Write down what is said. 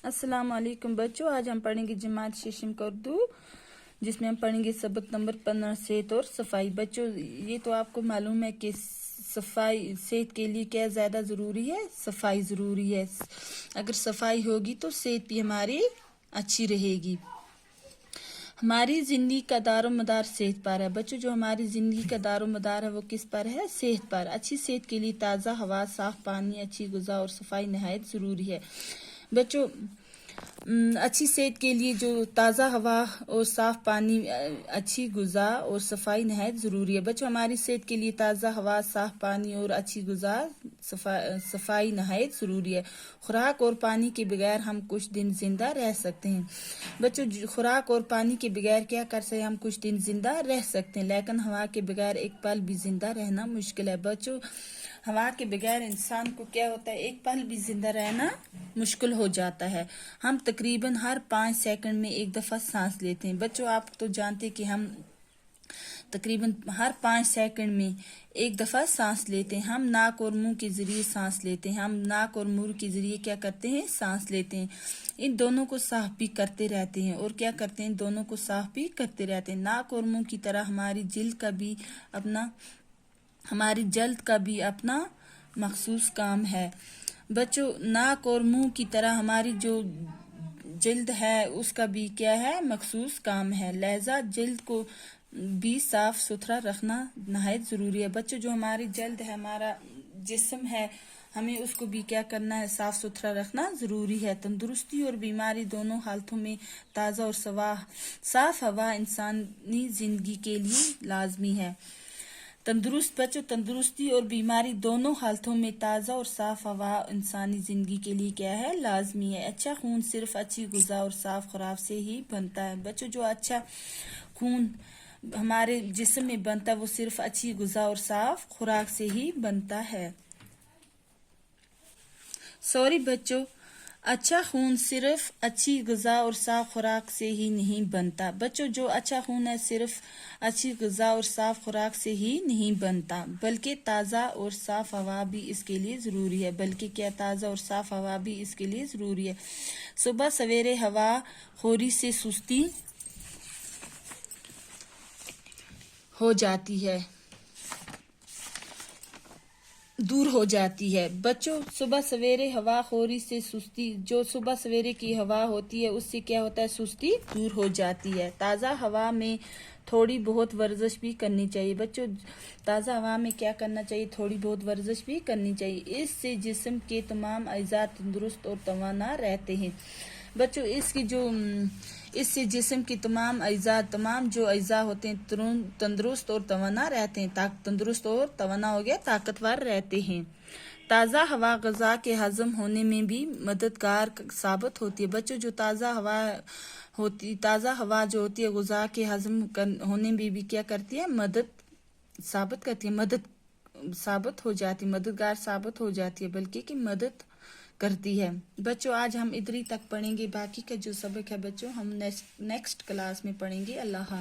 अस्सलाम वालेकुम बच्चों, आज हम पढ़ेंगे जमात शीशम का उर्दू, जिसमें हम पढ़ेंगे सबक नंबर 15 सेहत और सफाई। बच्चों, ये तो आपको मालूम है कि सफाई सेहत के लिए क्या ज़्यादा ज़रूरी है, सफाई ज़रूरी है। अगर सफाई होगी तो सेहत भी हमारी अच्छी रहेगी। हमारी ज़िंदगी का दारोमदार सेहत पर है। बच्चों, जो हमारी ज़िंदगी का दारोमदार है वो किस पर है? सेहत पर। अच्छी सेहत के लिए ताज़ा हवा, साफ़ पानी, अच्छी ग़िज़ा और सफाई नहायत ज़रूरी है। बच्चों, अच्छी सेहत के लिए जो ताज़ा हवा और साफ़ पानी, अच्छी ग़िज़ा और सफाई नहायत ज़रूरी है। बच्चों, हमारी सेहत के लिए ताज़ा हवा, साफ़ पानी और अच्छी ग़िज़ा, सफाई नहायत ज़रूरी है। खुराक और पानी के बगैर हम कुछ दिन जिंदा रह सकते हैं। बच्चों, खुराक और पानी के बगैर क्या कर सकते हैं? हम कुछ दिन जिंदा रह सकते हैं, लेकिन हवा के बगैर एक पल भी जिंदा रहना मुश्किल है। बच्चों, हवा के बगैर इंसान को क्या होता है? एक पल भी जिंदा रहना मुश्किल हो जाता है। हम तकरीबन हर 5 सेकंड में एक दफ़ा सांस लेते हैं। बच्चों, आप तो जानते हैं कि हम तकरीबन हर 5 सेकंड में एक दफ़ा सांस लेते हैं। हम नाक और मुंह के ज़रिए सांस लेते हैं। हम नाक और मुंह के ज़रिए क्या करते हैं? सांस लेते हैं। इन दोनों को साफ भी करते रहते हैं। और क्या करते हैं? दोनों को साफ भी करते रहते हैं। नाक और मुंह की तरह हमारी जल्द का भी अपना मखसूस काम है। बच्चों, नाक और मुंह की तरह हमारी जो जल्द है उसका भी क्या है? मखसूस काम है। लिहाजा जल्द को भी साफ सुथरा रखना नहायत ज़रूरी है। बच्चों, जो हमारी जल्द है, हमारा जिस्म है, हमें उसको भी क्या करना है? साफ सुथरा रखना ज़रूरी है। तंदुरुस्ती और बीमारी दोनों हालतों में ताज़ा और साफ हवा इंसानी ज़िंदगी के लिए लाजमी है। बच्चों, तंदुरुस्ती और बीमारी दोनों हालतों में ताज़ा और साफ हवा इंसानी ज़िंदगी के लिए क्या है? लाजमी है। अच्छा खून सिर्फ अच्छी ग़िज़ा और साफ खुराक से ही बनता है। बच्चों, जो अच्छा खून हमारे जिस्म में बनता है वो सिर्फ अच्छी ग़िज़ा और साफ खुराक से ही बनता है। बच्चों, अच्छा खून सिर्फ अच्छी ग़िज़ा और साफ खुराक से ही नहीं बनता। बच्चों, जो अच्छा खून है सिर्फ अच्छी ग़िज़ा और साफ खुराक से ही नहीं बनता, बल्कि ताज़ा और साफ हवा भी इसके लिए ज़रूरी है। ताज़ा और साफ हवा भी इसके लिए ज़रूरी है। सुबह सवेरे हवा खोरी से सुस्ती दूर हो जाती है। बच्चों, सुबह सवेरे हवा खोरी से सुस्ती, जो सुबह सवेरे की हवा होती है उससे क्या होता है? सुस्ती दूर हो जाती है। ताज़ा हवा में थोड़ी बहुत वर्जिश भी करनी चाहिए। बच्चों, ताज़ा हवा में क्या करना चाहिए? थोड़ी बहुत वर्जिश भी करनी चाहिए। इससे जिस्म के तमाम अज़ा तंदुरुस्त और तवाना रहते हैं। बच्चों, इससे जिस्म के तमाम जो अज़ा होते हैं तंदुरुस्त और तवाना रहते हैं। तंदुरुस्त और तवाना हो गया, ताकतवर रहते हैं। ताज़ा हवा ग़िज़ा के हज़म होने में भी मददगार साबित होती है। बच्चों, जो ताज़ा हवा जो होती है ग़िज़ा के हज़म होने में भी क्या करती है? मददगार साबित हो जाती है, बल्कि कि मदद करती है। बच्चों, आज हम इधर ही तक पढ़ेंगे। बाकी का जो सबक है बच्चों हम नेक्स्ट क्लास में पढ़ेंगे। अल्लाह हाफ़िज़।